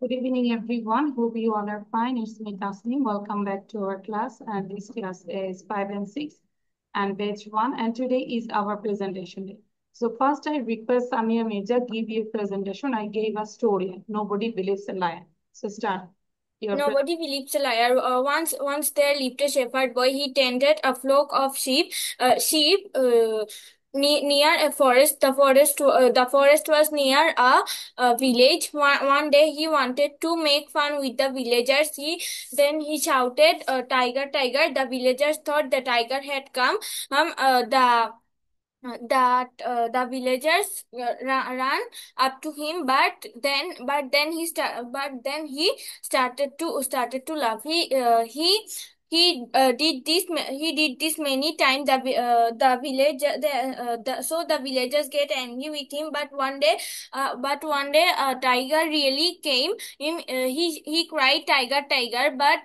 Good evening, everyone. Hope you all are fine. It's me, Tasneem. Welcome back to our class. And this class is 5 and 6 and batch 1. And today is our presentation day. So first, I request Samia Mirza give you a presentation. I gave a story. Nobody believes a liar. So start. Your Nobody believes a liar. Once there lived a shepherd boy. He tended a flock of sheep near a forest. The forest was near a village. One day he wanted to make fun with the villagers. He shouted, "Tiger, tiger!" The villagers thought the tiger had come. The villagers ran up to him, but then he started to laugh. He did this many times. The villagers get angry with him. But one day a tiger really came him. He cried, "Tiger, tiger!" But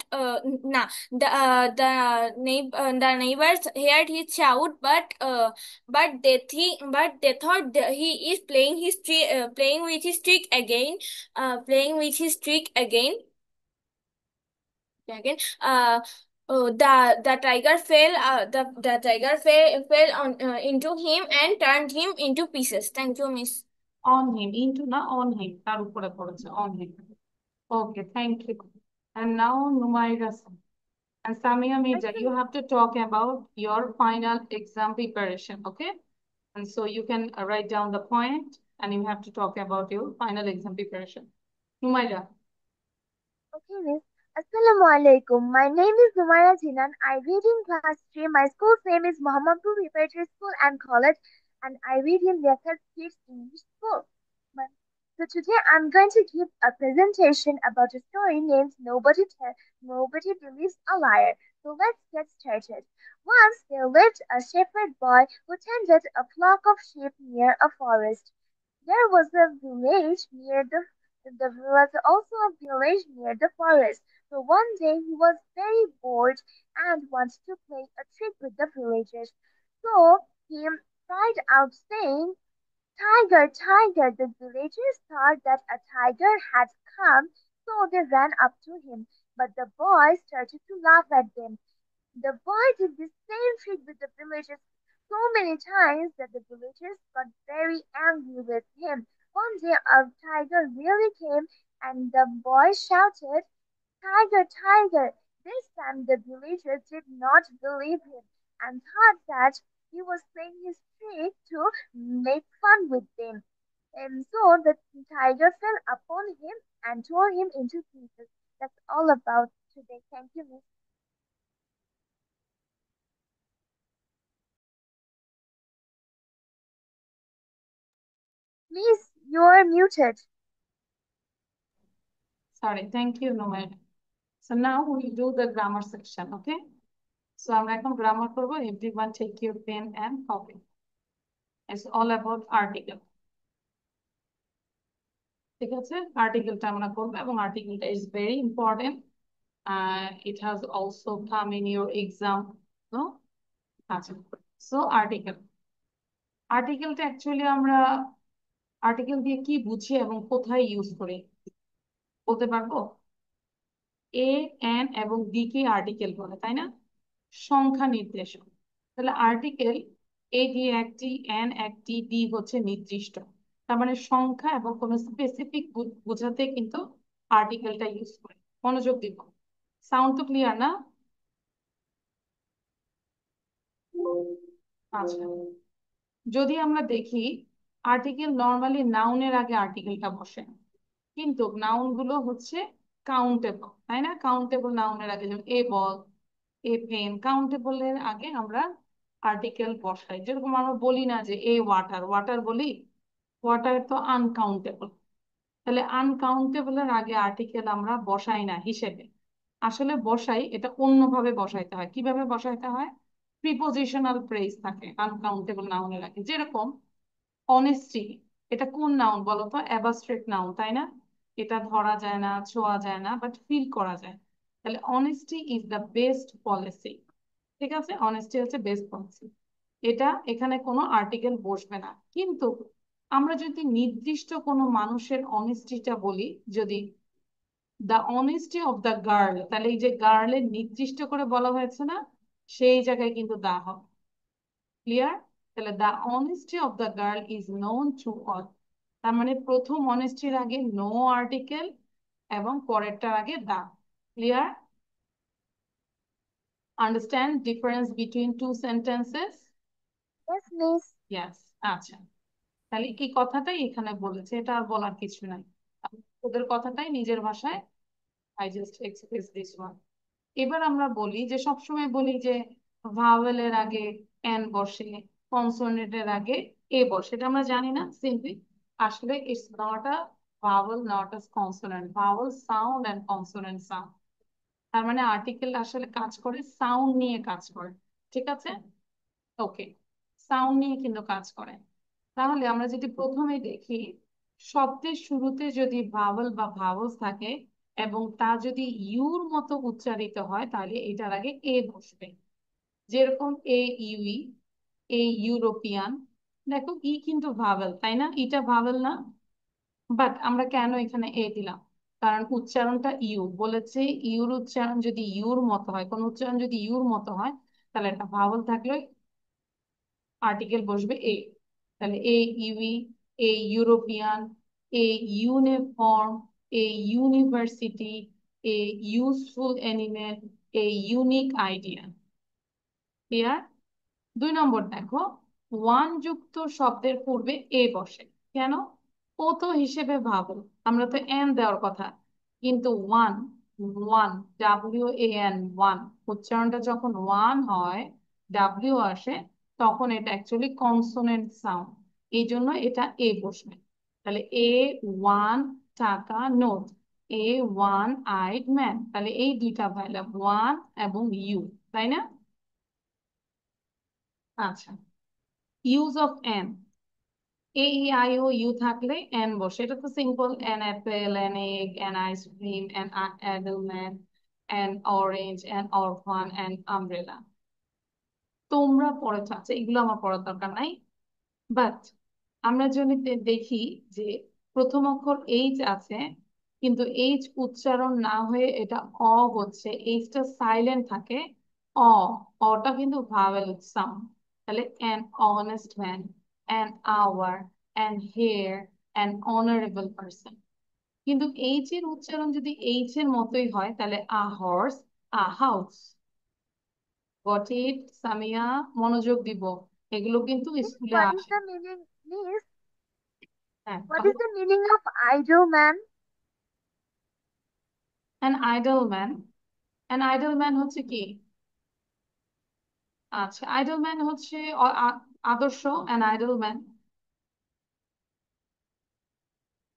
nah, the neighbors heard his shout, but they thought that he is playing with his trick again, playing with his trick again. The tiger fell on into him and turned him into pieces. Thank you, Miss. on him. Into na on him. তার উপরে পড়েছে on him. Okay, thank you. And now Numaira. And Samia Mirza, you have to talk about your final exam preparation, okay? And so you can write down the point and you have to talk about your final exam preparation. Numaira. Okay, Miss. Assalamu alaikum. My name is Zumaira Jinan. I read in class 3. My school's name is Muhammadpur Preparatory School and College, and I read in Letter Kids English School. My- So today I'm going to give a presentation about a story named Nobody Believes a Liar. So let's get started. Once there lived a shepherd boy who tended a flock of sheep near a forest. There was a village near the There was also a village near the forest. So one day he was very bored and wanted to play a trick with the villagers. So he cried out saying, "Tiger, tiger!" The villagers thought that a tiger had come, so they ran up to him. But the boy started to laugh at them. The boy did the same trick with the villagers so many times that the villagers got very angry with him. One day a tiger really came and the boy shouted, "Tiger, tiger!" This time the villagers did not believe him and thought that he was playing his trick to make fun with them. And so the tiger fell upon him and tore him into pieces. That's all about today. Thank you, Miss. Please, you're muted. Sorry, thank you, Numaira. So now we'll do the grammar section, okay? So আমরা এখন grammar করবো. Everyone take your pen and copy. It's all about article. ঠিক আছে? আর্টিকেলটা আমরা করবো এবং আর্টিকেলটা is very important. It has also come in your exam. No? আচ্ছা। So article. আর্টিকেলটা actually আমরা আর্টিকেল দিয়ে কি বুঝি এবং কোথায় ইউজ করি বলতে পারবো? এ, এন এবং ডি কে আর্টিকেল বলে, তাই না? সংখ্যা নির্দেশক। তাহলে আর্টিকেল এ দিয়ে একটি, এন একটি, ডি হচ্ছে নির্দিষ্ট। তার মানে সংখ্যা এবং কোনো স্পেসিফিক বোঝাতে কিন্তু আর্টিকেলটা ইউজ করে। মনোযোগ দিব। সাউন্ড তো ক্লিয়ার না? আচ্ছা, যদি আমরা দেখি আর্টিকেল নর্মালি নাউনের আগে আর্টিকেলটা বসে, কিন্তু নাউন গুলো হচ্ছে কাউন্টেবল, তাই না? কাউন্টেবল নাউনের আগে, যেমন এ বল, এ পেন, কাউন্টেবলের আগে আমরা আর্টিকেল বসাই। যেরকম আমরা বলি না যে এ ওয়াটার, ওয়াটার বলি, ওয়াটার তো আনকাউন্টেবল। তাহলে আনকাউন্টেবলের আগে আর্টিকেল আমরা বসাই না হিসেবে, আসলে বসাই, এটা অন্যভাবে বসাইতে হয়। কিভাবে বসাইতে হয়? প্রিপোজিশনাল ফ্রেজ থাকে আনকাউন্টেবল নাউনের আগে। যেরকম অনেস্টি, এটা কোন নাউন বলতো? অ্যাবস্ট্রাক্ট নাউন, তাই না? এটা ধরা যায় না, ছোঁয়া যায় না, বাট ফিল করা যায়। তাহলে honesty is the best policy. ঠিক আছে, অনেস্টি হচ্ছে বেস্ট পলিসি। এটা এখানে কোনো আর্টিকেল বসবে না। কিন্তু আমরা যদি নির্দিষ্ট কোনো মানুষের অনেস্টিটা বলি, যদি the honesty of the girl, তাহলে এই যে গার্লের নির্দিষ্ট করে বলা হয়েছে না, সেই জায়গায় কিন্তু দা হবে। ক্লিয়ার? তাহলে the honesty of the girl is known to all, তার মানে প্রথম অনেস্টির আগে নো আর্টিকেল এবং পরেরটার আগে the. Clear? Understand difference between two sentences? Yes, miss. Yes. আচ্ছা, তাহলে কি কথাটাই এখানে বলেছে, এটা আর বলার কিছু নাই, ওদের কথাটাই নিজের ভাষায় I just express this one. এবার আমরা বলি যে সবসময় বলি যে ভাওয়েলের আগে এন বসে, কনসোনেন্টের আগে এ বসে, এটা আমরা জানি না সিম্পলি। আসলে it's not a vowel, not a consonant, vowel sound and consonant sound. তার মানে আর্টিকেল আসলে কাজ করে সাউন্ড নিয়ে কাজ করে। ঠিক আছে? ওকে, সাউন্ড নিয়ে কিন্তু কাজ করে। তাহলে আমরা যদি প্রথমে দেখি, শব্দের শুরুতে যদি ভাওয়েল বা ভাওয়েলস থাকে এবং তা যদি ইউর মতো উচ্চারিত হয়, তাহলে এটার আগে এ বসবে। যেরকম এ ইউই, এ ইউরোপিয়ান। দেখো ই কিন্তু ভাওয়েল, তাই না? এটা ভাওয়েল না? বাট আমরা কেন এখানে এ দিলাম? কারণ উচ্চারণটা ইউ বলেছে, ইউর উচ্চারণ যদি ইউর মতো হয়, কোন উচ্চারণ যদি ইউর মতো হয়, তাহলে এটা ভাওয়েল থাকলে আর্টিকেল বসবে এ। তাহলে a ewe, a European, a uniform, a university, a useful animal, a unique idea. Clear? 2 number দেখো, ওয়ান যুক্ত শব্দের পূর্বে এ বসে। কেন? ও তো হিসেবে ভাবো, আমরা তো এন দেওয়ার কথা, কিন্তু ওয়ান, ওয়ান, WAN, ওয়ান, উচ্চারণটা যখন ওয়ান হয়, ডাব্লিউ আসে, তখন এটা অ্যাকচুয়ালি কনসোনেন্ট সাউন্ড, এই জন্য এটা এ বসবে। তাহলে এ ওয়ান টাকা নোট, এ ওয়ান আইড ম্যান, তাহলে এই দুইটা পাইলাম, ওয়ান এবং ইউ, তাই না? আচ্ছা, use of an, A E I O U থাকলে এন বসে, এটা তো simple. An apple, an egg, an ice cream, an idle man, an orange, an orphan, an umbrella. তোমরা পড়েছো, আচ্ছা এগুলো আমার পড়ার দরকার নাই। বাট আমরা যদি দেখি যে প্রথম অক্ষর এইচ আছে, কিন্তু এইচ উচ্চারণ না হয়ে এটা অ হচ্ছে, এইচটা সাইলেন্ট থাকে, অ, অটা কিন্তু ভাওয়েল সাউন্ড। তাহলে an honest man, an hour, an heir, an honourable person. কিন্তু এইচ এর উচ্চারণ যদি এইচ এর মতোই হয়, তাহলে a horse, a house. Got it Samia? মনোযোগ দিব, এগুলো কিন্তু Miss, স্কুলে what is আসে। the meaning? Miss, হ্যাঁ, what is the meaning of idle man? an idle man, an idle man হচ্ছে কি? আচ্ছা, আইডল ম্যান হচ্ছে আদর্শ, an idle man,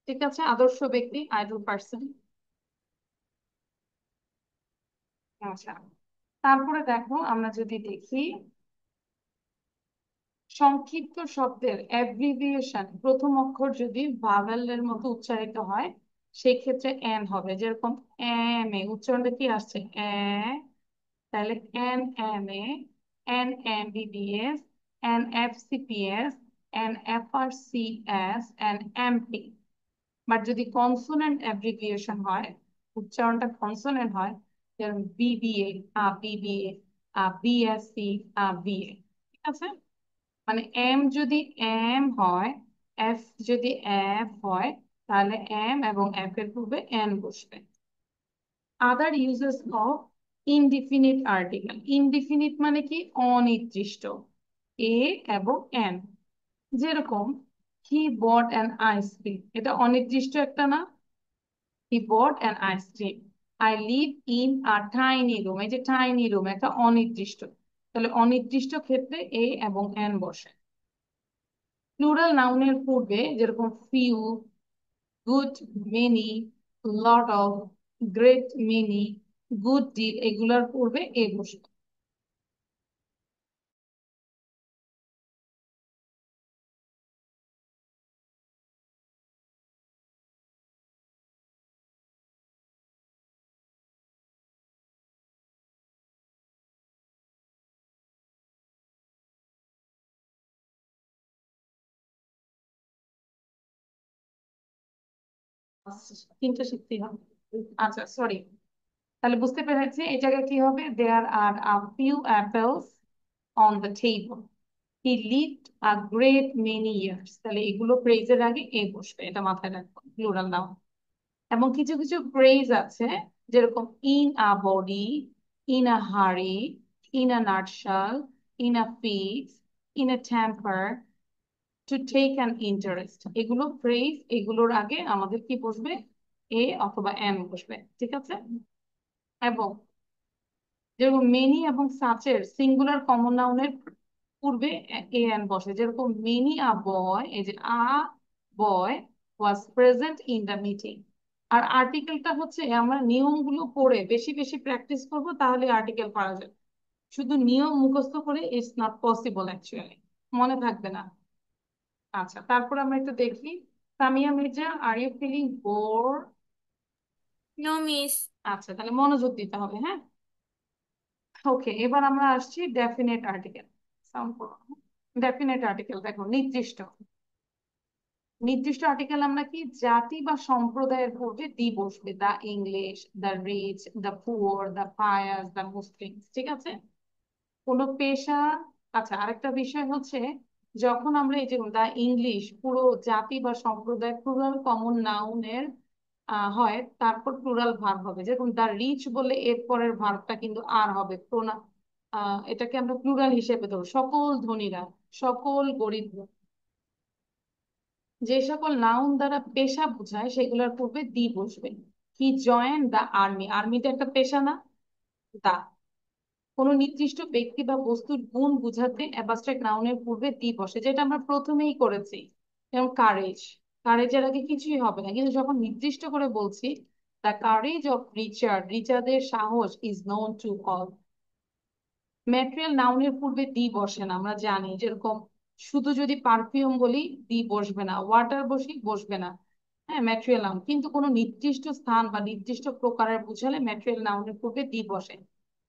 ঠিক আছে, আদর্শ ব্যক্তি, আইডল পার্সন। আচ্ছা, তারপরে দেখো আমরা যদি দেখি সংক্ষিপ্ত শব্দের অ্যাব্রিভিয়েশন, প্রথম অক্ষর যদি ভাওয়েলের মতো উচ্চারিত হয়, সেই ক্ষেত্রে এন হবে। যেরকম এম এ, উচ্চারণটা কি আসছে? এ, তাহলে an M A, an M MBBS, an F CPS, an F R C S, an MP. But যদি কনসোনেন্ট অ্যাব্রিভিয়েশন হয়, উচ্চারণটা কনসোনেন্ট হয়, যেমন বিবিএ, বিবিএ, বিএসসি, বিএ। ঠিক আছে? মানে এম যদি এম হয়, এফ যদি এফ হয়, তাহলে এম এবং এফ এর পূর্বে এন বসবে। Other uses of indefinite article, indefinite মানে কি? অনির্দিষ্ট, এ এবং এন। যেরকম হি বট অ্যান আইসক্রিম, এটা অনির্দিষ্ট একটা না? He bought an ice cream. I live in a tiny room, এই যে টাইনি রুম একটা অনির্দিষ্ট, তাহলে অনির্দিষ্ট ক্ষেত্রে এ এবং এন বসে। প্লুরাল নাউনের পূর্বে যেরকম few, good many, lot of, great many, good deal, এগুলোর পূর্বে এ বসবে। তিনটা শিখতেই হবে। আচ্ছা সরি, তাহলে বুঝতে পেরেছি এই জায়গায় কি হবে, there are a few apples on the table, he lived a great many years. তাহলে এগুলো প্রেজের আগে এ বসবে, এটা মাথায় রাখবো, প্লুরাল নাউন। এবং কিছু কিছু ফ্রেজ আছে, যেরকম in a body, in a hurry, in a nutshell, in a fix, in a temper, to take an interest. এগুলো ফ্রেজ, এগুলোর আগে আমাদের কি বসবে, এ অথবা এন বসবে, ঠিক আছে। এবং যেরকম মেনি এবং সাচের সিঙ্গুলার কমন নাউনের পূর্বে এ এন বসে, যেরকম মেনি আ বয়, এই যে a boy was present in the meeting. আর আর্টিকেলটা হচ্ছে আমরা নিয়মগুলো পড়ে বেশি বেশি প্র্যাকটিস করব, তাহলে আর্টিকেল পারা যাবে। শুধু নিয়ম মুখস্থ করে ইটস নট পসিবল অ্যাকচুয়ালি, মনে থাকবে না। আচ্ছা, তারপর আমরা একটু দেখি, Samia Mirza, are you feeling bore? No, miss. আচ্ছা, তাহলে মনোযোগ দিতে হবে, হ্যাঁ। ওকে, এবার আমরা আসছি ডেফিনেট আর্টিকেল। সাউন্ড করো। ডেফিনেট আর্টিকেল দেখো, নির্দিষ্ট। নির্দিষ্ট আর্টিকেল আমরা কি, জাতি বা সম্প্রদায়ের পূর্বে দি বসবে, the English, the rich, the poor, the pious, the Muslim, ঠিক আছে। কোনো পেশা। আচ্ছা, আরেকটা বিষয় হচ্ছে, যখন আমরা এই যে দা ইংলিশ পুরো জাতি বা সম্প্রদায় প্লুরাল কমন নাউনের হয়, তারপর প্লুরাল ভার্ব হবে। যেরকম দা রিচ বলে এর পরের ভার্বটা কিন্তু আর হবে, এটাকে আমরা প্লুরাল হিসেবে ধরো, সকল ধনীরা, সকল গরিবরা। যে সকল নাউন দ্বারা পেশা বোঝায় সেগুলোর পূর্বে দি বসবে। হি জয়েন দা আর্মি, আর্মিটা একটা পেশা না? দা। কোনো নির্দিষ্ট ব্যক্তি বা বস্তুর গুণ বোঝাতে অ্যাবস্ট্রাক্ট নাউনের পূর্বে দি বসে, যেটা আমরা প্রথমেই করেছি। যেমন কারেজ, কারেজের আগে কিছুই হবে না, কিন্তু যখন নির্দিষ্ট করে বলছি, দ্য কারেজ অফ রিচার্ড, রিচার্ডের সাহস is known to all. Material নাউনের পূর্বে দি বসে না, আমরা জানি। যেরকম শুধু যদি পারফিউম বলি, দি বসবে না, ওয়াটার বসি বসবে না। হ্যাঁ, ম্যাটেরিয়াল নাউন। কিন্তু কোনো নির্দিষ্ট স্থান বা নির্দিষ্ট প্রকারের বুঝালে ম্যাটেরিয়াল নাউনের পূর্বে দি বসে।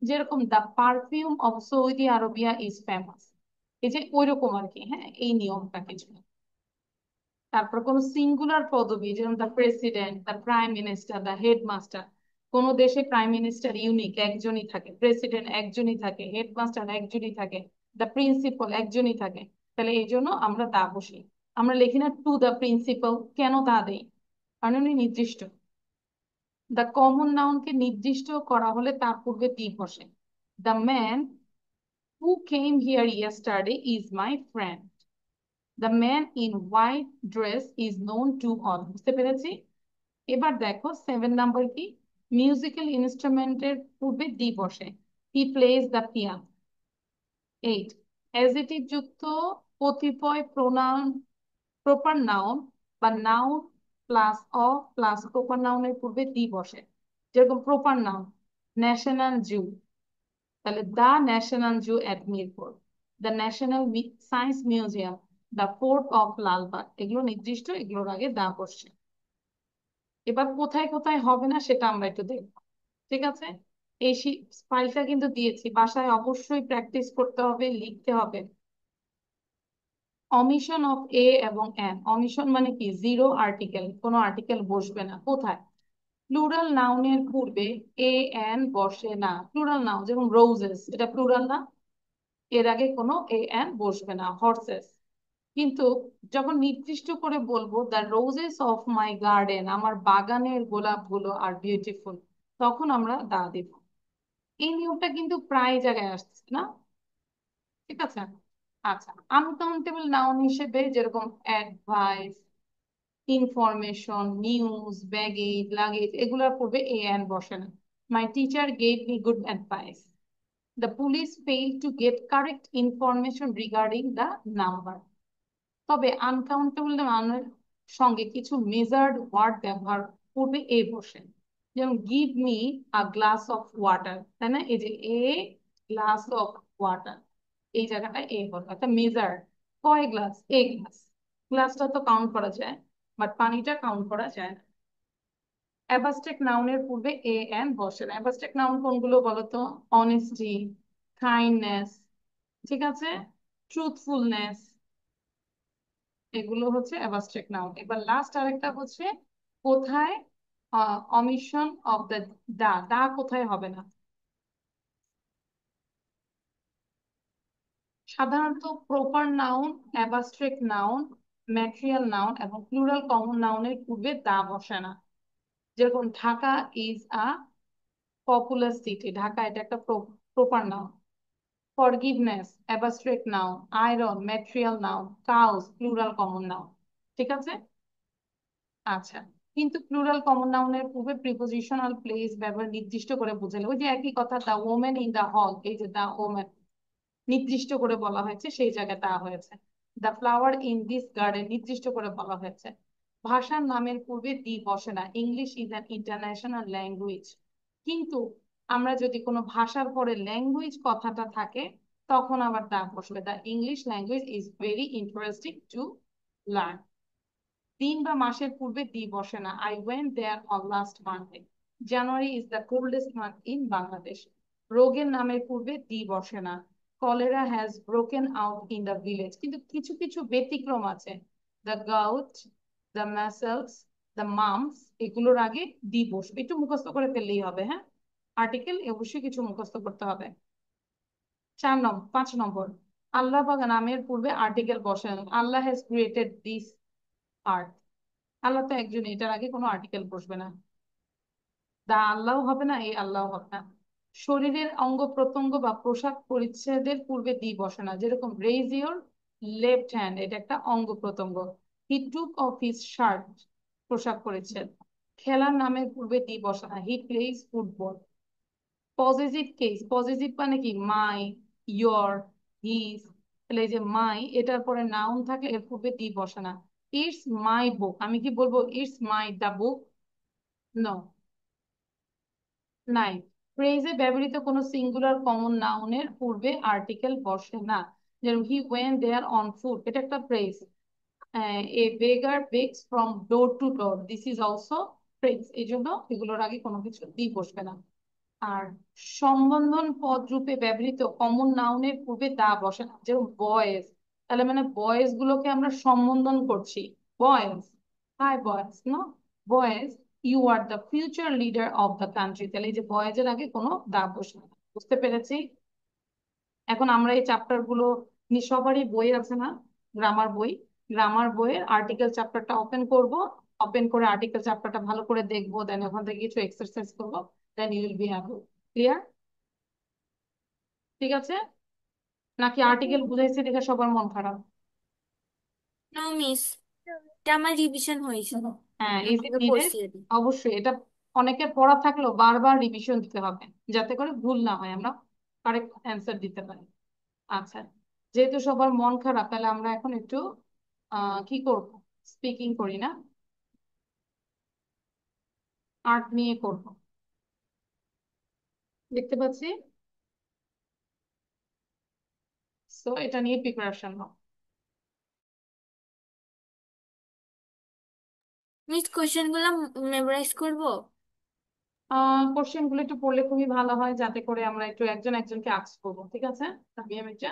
যেরকম the perfume of Saudi Arabia is famous, এই যে ওইরকম আর কি, হ্যাঁ, এই নিয়মটা কিছু। তারপর কোন সিঙ্গুলার পদবি, যেমন the president, the prime minister, the headmaster. কোন দেশে প্রাইম মিনিস্টার ইউনিক, একজনই থাকে, প্রেসিডেন্ট একজনই থাকে, হেডমাস্টার একজনই থাকে, দ্য প্রিন্সিপাল একজনই থাকে। তাহলে এই জন্য আমরা তা বসি। আমরা লিখি না টু দ্য প্রিন্সিপাল, কেন তা দেই, কারণ উনি নির্দিষ্ট। দ্য কমন নাউনকে নির্দিষ্ট করা হলে তার পূর্বে দি বসে। The man who came here yesterday is my friend, the man in white dress is known to all. বুঝতে পেরেছি। এবার দেখো 7 নাম্বার কি, মিউজিক্যাল ইনস্ট্রুমেন্টের পূর্বে দি বসে। He plays the piano. 8, adjective যুক্ত কতিপয় প্রোনাউন, প্রপার নাউন বা noun plus of plus proper নাউনের পূর্বে দি বসে। যেরকম প্রপার নাউন, ন্যাশনাল জু, তাহলে the national zoo at Mirpur, the national science museum, the fort of Lalbagh. এগুলো নির্দিষ্ট, এগুলোর আগে দা বসছে। এবার কোথায় কোথায় হবে না সেটা আমরা একটু দেখবো, ঠিক আছে। এই ফাইলটা কিন্তু দিয়েছি, বাসায় অবশ্যই প্র্যাকটিস করতে হবে, লিখতে হবে। অমিশন অফ এ এবং এন, অমিশন মানে কি, জিরো আর্টিকেল, কোনো আর্টিকেল বসবে না। কোথায়, প্লুরাল নাউনের পূর্বে এ এন বসে না। প্লুরাল নাউন যেমন রোজেস, এটা প্লুরাল না, এর আগে কোনো এ এন বসবে না। হর্সেস, কিন্তু যখন নির্দিষ্ট করে বলবো the roses of my garden, আমার বাগানের গোলাপগুলো আর বিউটিফুল, তখন আমরা দা দিব। এই নিয়মটা কিন্তু প্রায় জায়গায় আসছে না, ঠিক আছে। আচ্ছা, আনকাউন্টেবল নাউন হিসেবে যেরকম advice, information, news, baggage, luggage, এগুলোর পূর্বে এ এন বসে না। My teacher gave me good advice, the police fail to get correct information regarding the number. তবে আনকাউন্টেবল নাউনের সঙ্গে কিছু মেজার্ড ওয়ার্ড ব্যবহার পূর্বে এ বসে। যেমন give me a glass of water, তাই না, এই যে এ গ্লাস অফ ওয়াটার, এই জায়গাটা এ বসে, একটা মেজার্ড। কয় গ্লাস, এ গ্লাস। গ্লাসটা তো কাউন্ট করা যায়, বাট পানিটা কাউন্ট করা যায় না। অ্যাবাস্ট্রাক্ট নাউনের পূর্বে এ এন বসে না। অ্যাবাস্ট্রাক্ট নাউন কোনগুলো বলতো, অনেস্টি, কাইন্ডনেস, ঠিক আছে, ট্রুথফুলনেস, এগুলো হচ্ছে অ্যাবস্ট্রাক্ট নাউন। এবার লাস্ট আরেকটা হচ্ছে কোথায় অমিশন অফ দ্য দা, দা কোথায় হবে না? সাধারণত proper noun, abstract noun, material noun এবং প্লুরাল কমন নাউনের পূর্বে দা বসে না। যেরকম Dhaka is a popular city, Dhaka এটা একটা proper noun. Forgiveness abstract noun, iron material noun, cows plural common noun. ঠিক আছে? আচ্ছা, কিন্তু প্লুরাল কমন নাউনের পূর্বে প্রিপোজিশনাল প্লেস ব্যবহার নির্দিষ্ট করে বোঝালে, ওই যে একই কথা, দা ওমেন ইন দা হল, এই যে দা ওমেন নির্দিষ্ট করে বলা হয়েছে, সেই জায়গায় তা হয়েছে। The flower in this garden নির্দিষ্ট করে বলা হয়েছে। ভাষার নামের পূর্বে দি বসে না। English is an international language, কিন্তু আমরা যদি কোনো ভাষার পরে ল্যাঙ্গুয়েজ কথাটা থাকে, তখন আবার দা বসবে। The English language is very interesting to learn. দিন বা মাসের পূর্বে দি বসে না। I went there on last Monday. January is the coldest month in Bangladesh. রোগের নামের পূর্বে দি বসে না। Cholera has broken out in the village, কিন্তু কিছু কিছু ব্যতিক্রম আছে। The gout, the measles, the mumps, এগুলোর আগে দি বসবে। একটু মুখস্থ করে ফেললেই হবে। হ্যাঁ, আর্টিকেল অবশ্যই কিছু মুখস্থ করতে হবে। 5 নম্বর, আল্লাহ বা নামের পূর্বে আর্টিকেল বসে না। আল্লাহ হ্যাজ ক্রিয়েটেড দিস আর্থ। আল্লাহ তো একজন, এটার আগে কোনো আর্টিকেল বসবে না। দা আল্লাহ হবে না, এই আল্লাহ হবে না। শরীরের অঙ্গ প্রত্যঙ্গ বা পোশাক পরিচ্ছেদের পূর্বে দি বসে না। যেরকম রেইজ ইওর লেফট হ্যান্ড, এটা একটা অঙ্গ প্রত্যঙ্গ। He took off his shirt, পোশাক পরিচ্ছেদ। খেলার নামের পূর্বে দি বসে না। He plays football. Positive case, positive মানে কি? My, your, his. তাহলে এই যে মাই, এটার পরে নাউন থাকলে এর পূর্বে দি বসে না। ইটস মাই বুক, আমি কি বলবো it's my the book? No. নাই। ফ্রেজে ব্যবহৃত কোনো সিঙ্গুলার কমন নাউনের পূর্বে আর্টিকেল বসে না। যেমন he went there on foot, এটা একটা phrase. A beggar begs from door to door, this is also phrase. এই জন্য এগুলোর আগে কোনো কিছু দি বসবে না। আর সম্বোধন পদ রূপে ব্যবহৃত কমন নাউনের পূর্বে দা বসে না। যেমন বয়েজ, তাহলে মানে বয়েজ গুলোকে আমরা সম্বোধন করছি। Boys, hi boys, no boys, you are the future leader of the country. তাহলে এই যে বয়েজের আগে কোনো দা বসে না। বুঝতে পেরেছি? এখন আমরা এই চ্যাপ্টার গুলো, সবারই বই আছে না, গ্রামার বই? গ্রামার বইয়ের আর্টিকেল চ্যাপ্টারটা ওপেন করব। ওপেন করে আর্টিকেল চ্যাপ্টারটা ভালো করে দেখবো, দেন ওখান থেকে কিছু এক্সারসাইজ করবো। Then you will be able. Clear? ঠিক আছে? নাকি Okay, আর্টিকেল বুঝাইছি দেখে সবার মন খারাপ? নো মিস, এটা আমার রিভিশন হয়েছিল, হ্যাঁ, ইজ ইট আমাকে নিডেড? পড়ছি আর কি। অবশ্যই এটা অনেকের পড়া থাকলেও বারবার রিভিশন দিতে হবে, যাতে করে ভুল না হয়, আমরা কারেক্ট অ্যান্সার দিতে পারি। আচ্ছা, যেহেতু সবার মন খারাপ, তাহলে আমরা এখন একটু কি করব, স্পিকিং করি না, আর্ট নিয়ে করব। দেখতে পাচ্ছি, সো এটা নিয়ে প্রিপারেশন নাও। মিস কোশ্চেন গুলো মেমোরাইজ করবো। কোশ্চেন গুলো একটু পড়লে খুবই ভালো হয়, যাতে করে আমরা একটু একজন একজনকে আস্ক করবো। ঠিক আছে, Tabia Mirza?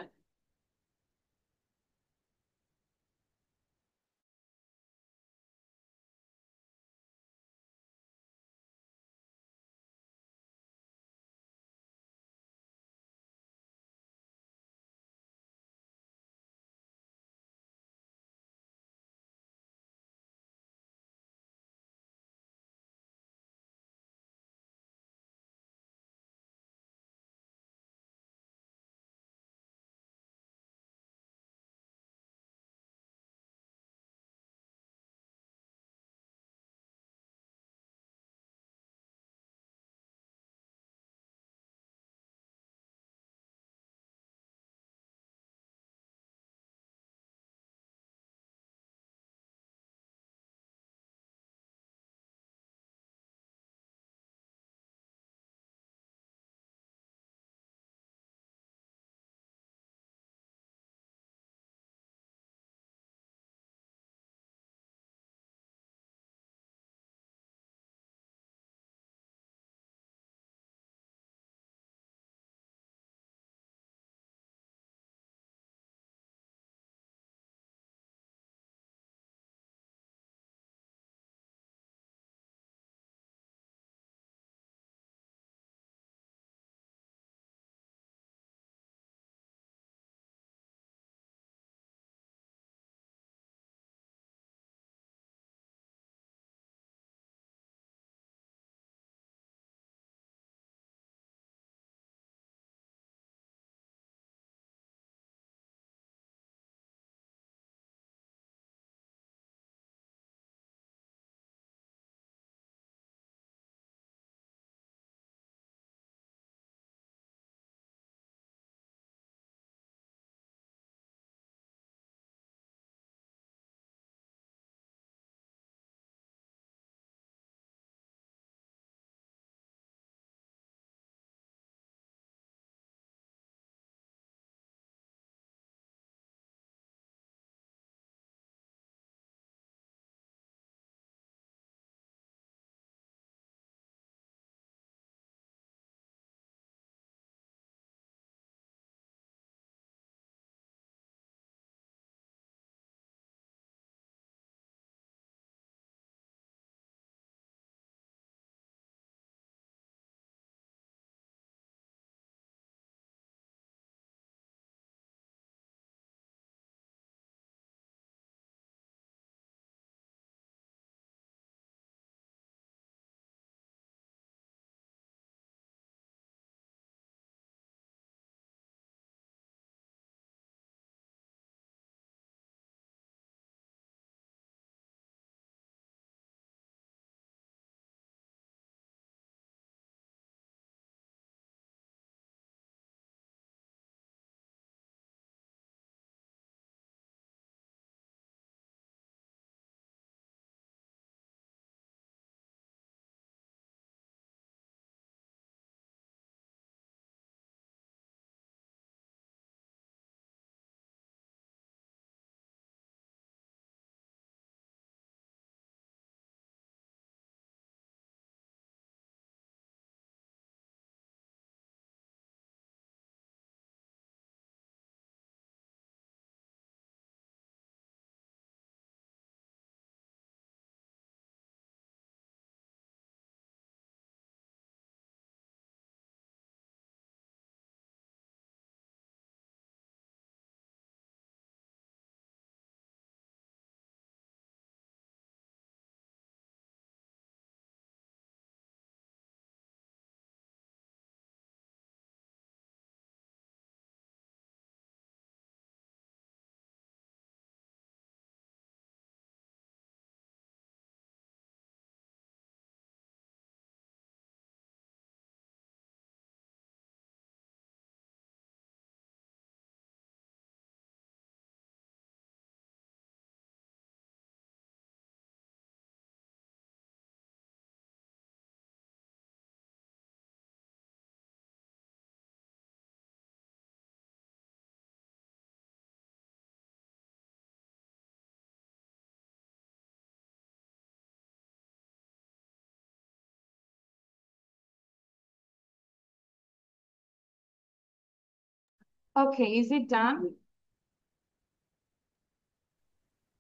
Okay, is it done?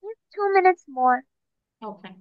Give 2 minutes more. Okay.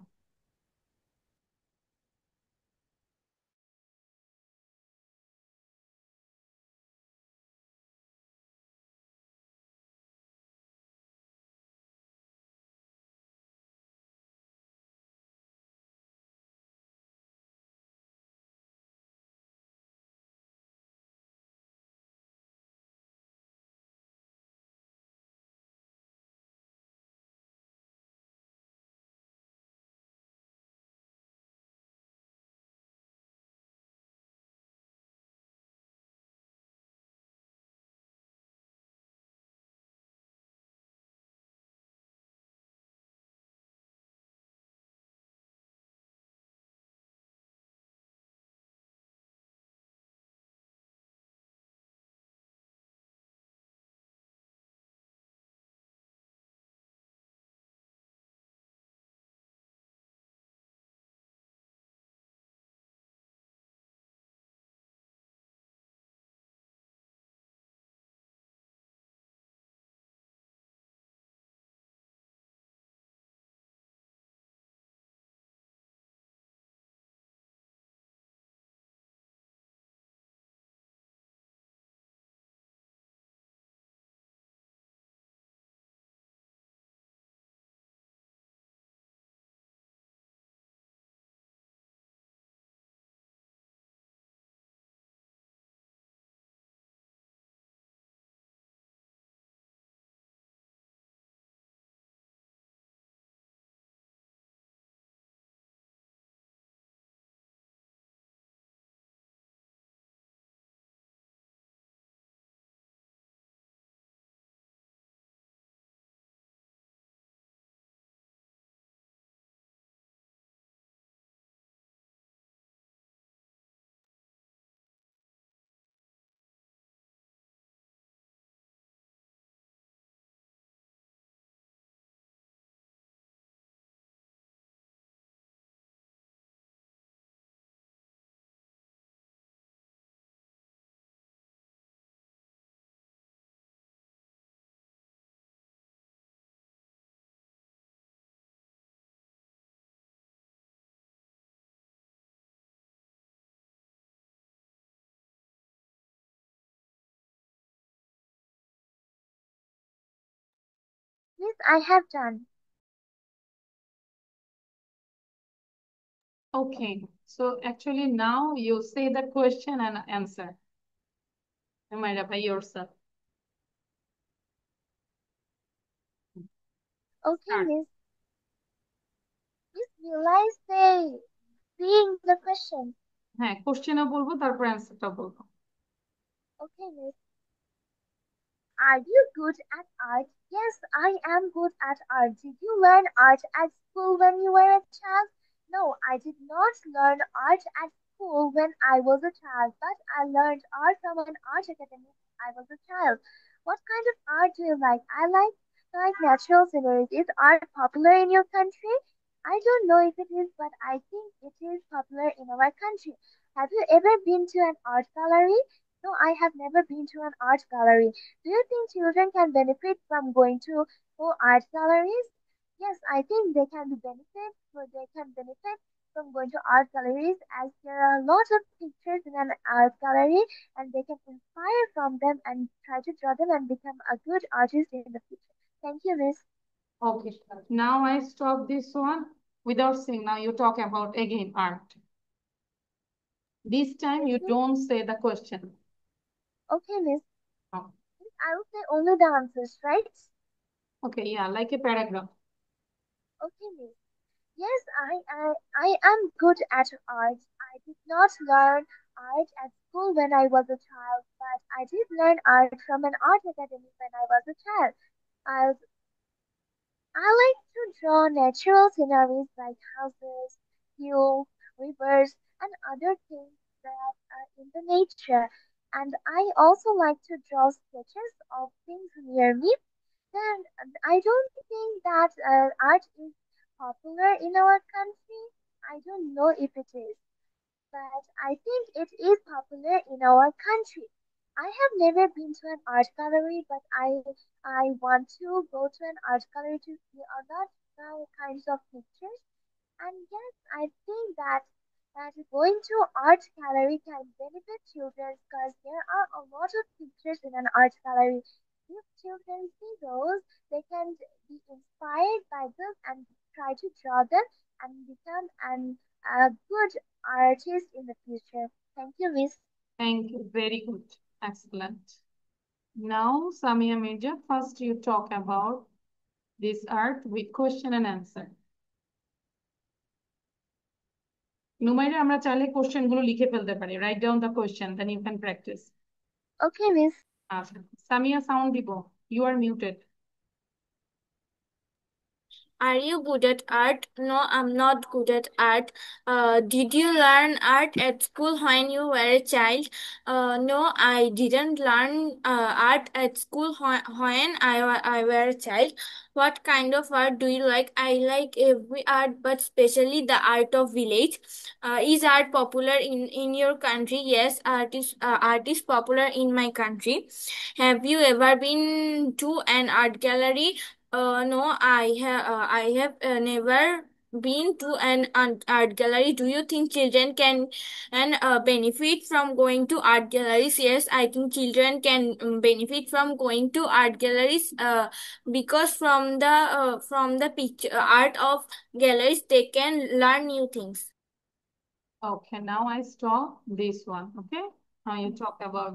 Yes, I have done. Okay. So actually now you say the question and answer. Humaira, by yourself. Okay, Start. Miss, will I say seeing the question? হ্যাঁ, কোশ্চেনও বলবো তারপর অ্যান্সারটা বলবো। Okay, Miss. Are you good at art? Yes, I am good at art. Did you learn art at school when you were a child? No, I did not learn art at school when I was a child, but I learned art from an art academy when I was a child. What kind of art do you like? I like natural sceneries. Is art popular in your country? I don't know if it is, but I think it is popular in our country. Have you ever been to an art gallery? No, I have never been to an art gallery. Do you think children can benefit from going to art galleries? Yes, I think they can benefit from going to art galleries as there are lots of pictures in an art gallery and they can inspire from them and try to draw them and become a good artist in the future. Thank you, Miss. Okay. Now I stop this one without saying. Now you talk about again art. This time you Okay, don't say the question. okay, Miss. Oh, I will say only the answers, right? okay, yeah, like a paragraph. Okay, Miss. Yes, I am good at art. I did not learn art at school when I was a child, but I did learn art from an art academy when I was a child. I, I like to draw natural sceneries like houses, hills, rivers, and other things that are in the nature. And I also like to draw sketches of things near me. Then I don't think that art is popular in our country. I don't know if it is, but I think it is popular in our country. I have never been to an art gallery, but I want to go to an art gallery to see all that kinds of pictures. And yes, I think that going to art gallery can benefit children because there are a lot of pictures in an art gallery. If children see those, they can be inspired by them and try to draw them and become a good artist in the future. Thank you, Miss. Thank you. Very good. Excellent. Now, Samia Mirza, first you talk about this art with question and answer. নুমাইরা আমরা চাইলে question গুলো লিখে ফেলতে পারি, right down the question, then you can practise. Okay, Miss. আচ্ছা, Samia sound দিব, you are muted. Are you good at art? No, I'm not good at art. Did you learn art at school when you were a child? No, I didn't learn art at school when I were a child. What kind of art do you like? I like every art, but especially the art of village. Is art popular in your country? Yes, art is popular in my country. Have you ever been to an art gallery? No, I have never been to an art gallery. Do you think children can and benefit from going to art galleries? Yes, I think children can benefit from going to art galleries because from the picture art of galleries they can learn new things. Okay, now I stop this one. Okay, now you talk about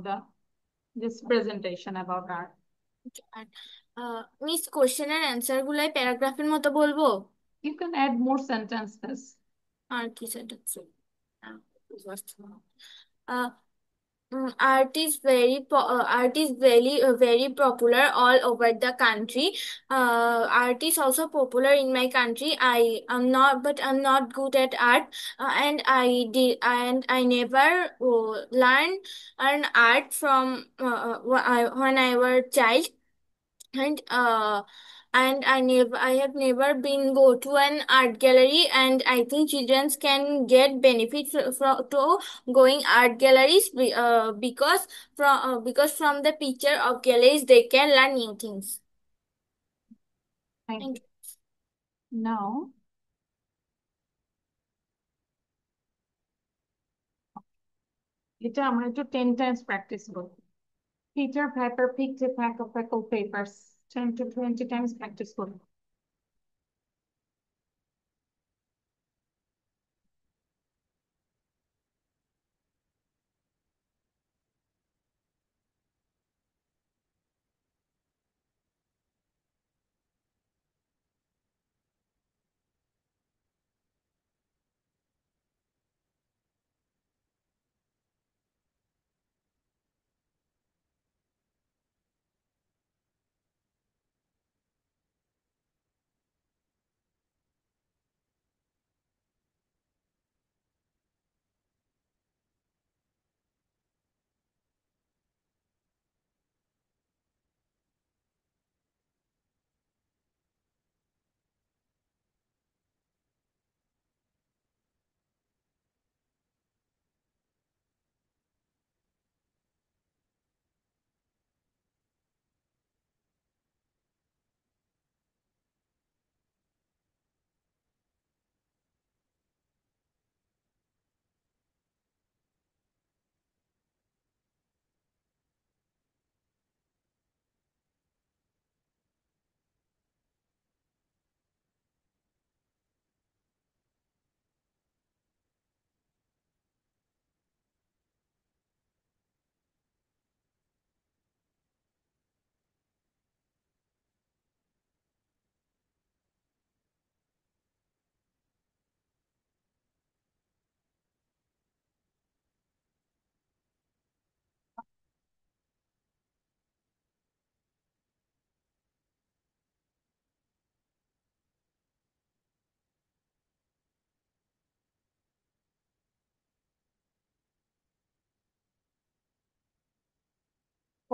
this presentation about art. আর miss question এর answer গুলাই প্যারাগ্রাফের মতো বলবো? You can add more sentences. আর কি sentence? art is very popular all over the country. Art is also popular in my country. I am not, but I'm not good at art, and I never learned an art from when I was child, and I have never been go to an art gallery, and I think children can get benefit from to going art galleries because from the picture of galleries they can learn new things. Thank Thank you. Now, এটা আমরা একটু 10 times practice করব। Peter Piper picked a pack of pickled papers. 10 to 20 times practice করব।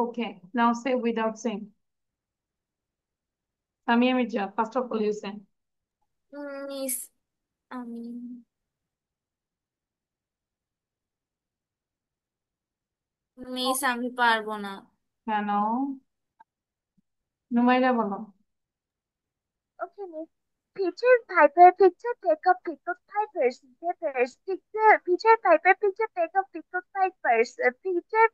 Okay, now say without saying. Samia Mirza, first of all you say. Miss, I mean, miss আমি পারবো না। কেন? নুমাইরা বলো। Okay, Miss. Peter Piper picture take of pickled pipers. Peppers. Peter Piper picture take of pickled pipers. Peter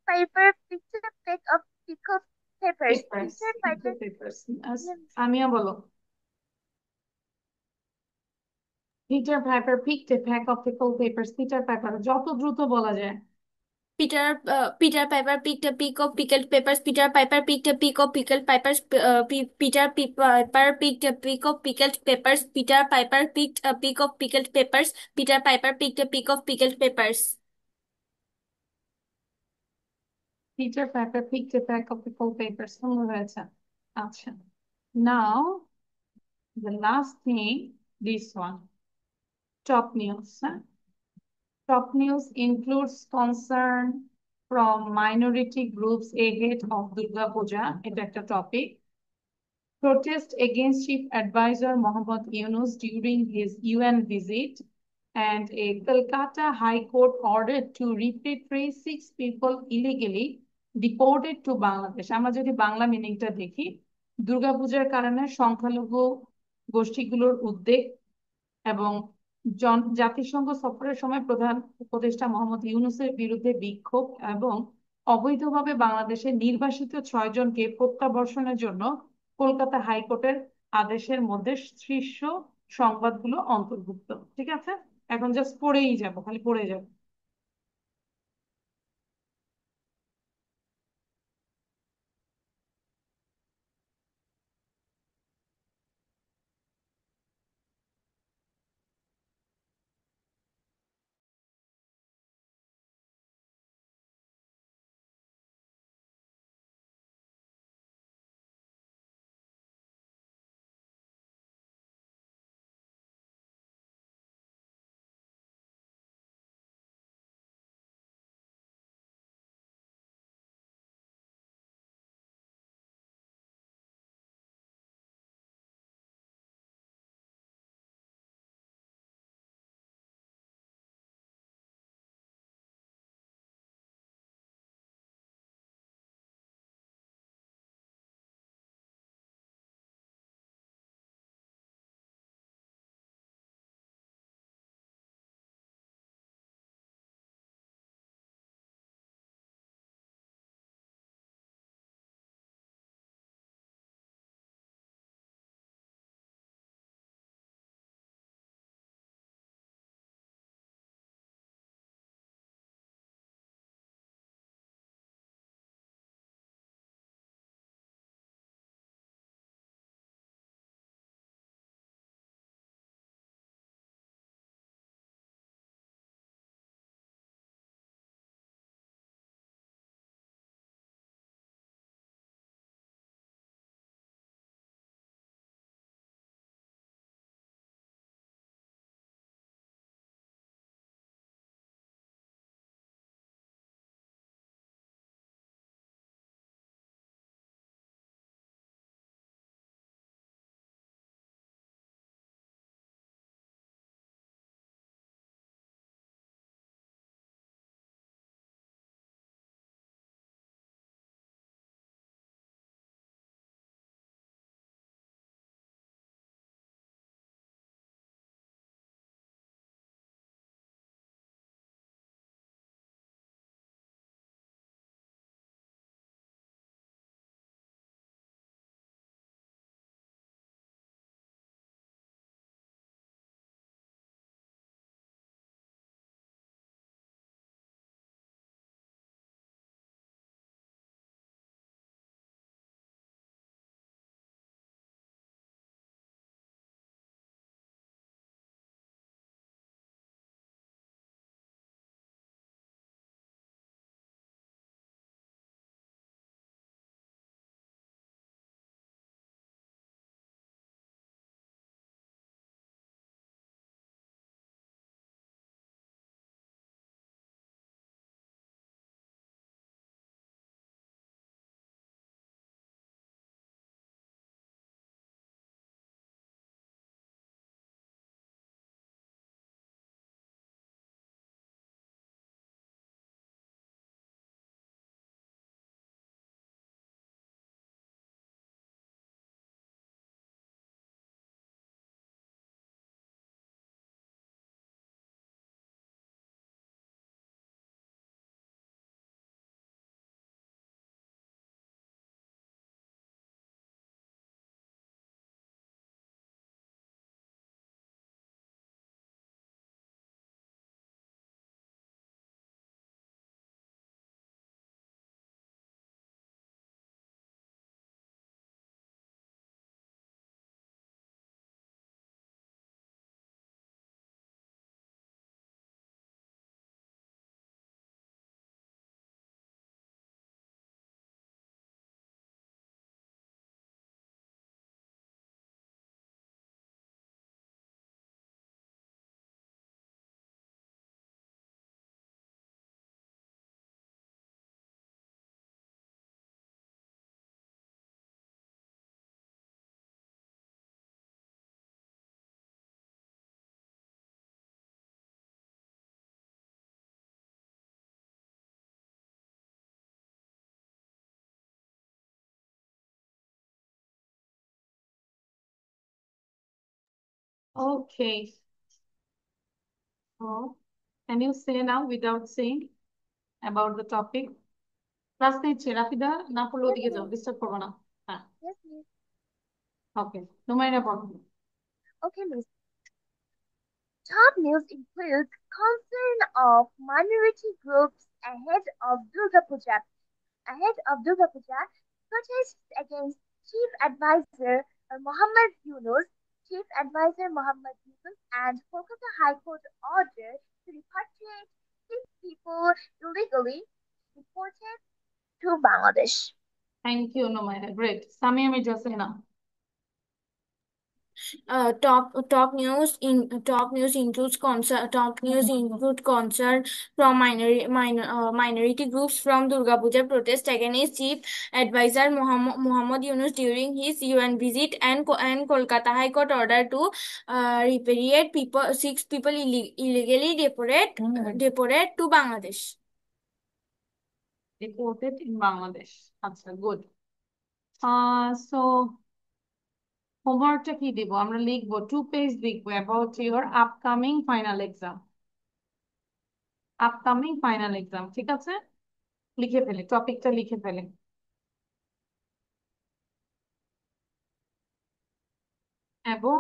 Piper picture take of pickled peppers. Peppers, Peter Piper. Peppers. Yes. Samia বলো। Peter Piper picked a pack of pickled peppers. Peter Piper, যত দ্রুত বলা যায়। Peter Piper picked a peck of pickled peppers. Peter Piper picked a peck of pickled peppers. Piper picked a peck of pickled peppers. Peter Piper picked a peck of pickled peppers. Peter Piper picked a peck of pickled peppers. Peter Piper picked a pack of pickled peppers, সুন্দর হয়েছে। আচ্ছা, নাও the last thing, this one, top news, হ্যাঁ? Top news includes concern from minority groups ahead of Durga Puja. এটা একটা topic. Protest against Chief Advisor Mohammad Yunus during his UN visit, and a Kolkata High Court ordered to repatriate 6 people illegally deported to Bangladesh. আমরা যদি বাংলা মিনিংটা দেখি, দুর্গাপূজার কারণে সংখ্যালঘু গোষ্ঠীগুলোর উদ্বেগ এবং জাতিসংঘ সফরের সময় প্রধান উপদেষ্টা মোহাম্মদ ইউনূসের বিরুদ্ধে বিক্ষোভ এবং অবৈধভাবে বাংলাদেশে নির্বাসিত 6 জনকে প্রত্যাবর্ষণের জন্য কলকাতা হাইকোর্টের আদেশের মধ্যে শীর্ষ সংবাদগুলো অন্তর্ভুক্ত। ঠিক আছে, এখন জাস্ট পড়েই যাবো, খালি পড়ে যাবো। Okay. So, can you say now without saying about the topic? Class নিচ্ছে রাফিদা, না পড়লে Yes, ওদিকে যাও, miss. ডিস্টার্ব করবো না। হ্যাঁ, Yes, miss. ওকে, নুমাইরা পড়ো। Okay, miss. Top news includes concern of minority groups Ahead of Durga Puja, protests against Muhammad Yunus, Chief Advisor Muhammad Yunus, and Kolkata High Court order to repatriate six people illegally deported to Bangladesh. Thank you Numaira, great. Samia Mirza সেনা। Top news includes concern from minority groups from Durga Puja protest against Chief Advisor Muhammad Yunus during his UN visit and Kolkata High Court order to repatriate six people illegally deported to Bangladesh. Reported in Bangladesh. আচ্ছা, good. So হোমওয়ার্কটা কি দিব? আমরা লিখবো 2 page লিখবো about your upcoming final exam, ঠিক আছে? লিখে ফেলে, টপিকটা লিখে ফেলে। এবং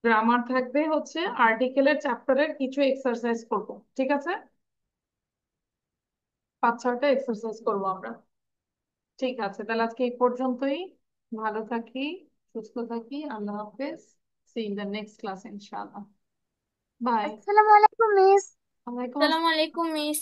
গ্রামার থাকবে হচ্ছে আর্টিকেলের চ্যাপ্টারের কিছু এক্সারসাইজ করব, ঠিক আছে? 5-6টা এক্সারসাইজ করবো আমরা। ঠিক আছে, তাহলে আজকে এই পর্যন্তই। ভালো থাকি, সুস্থ থাকি, আল্লাহ হাফেজ। See in the next class ইনশাআল্লাহ। বাই। Assalamualaikum, miss. ওয়ালাইকুম Assalamu আসসালাম। alaikum, miss.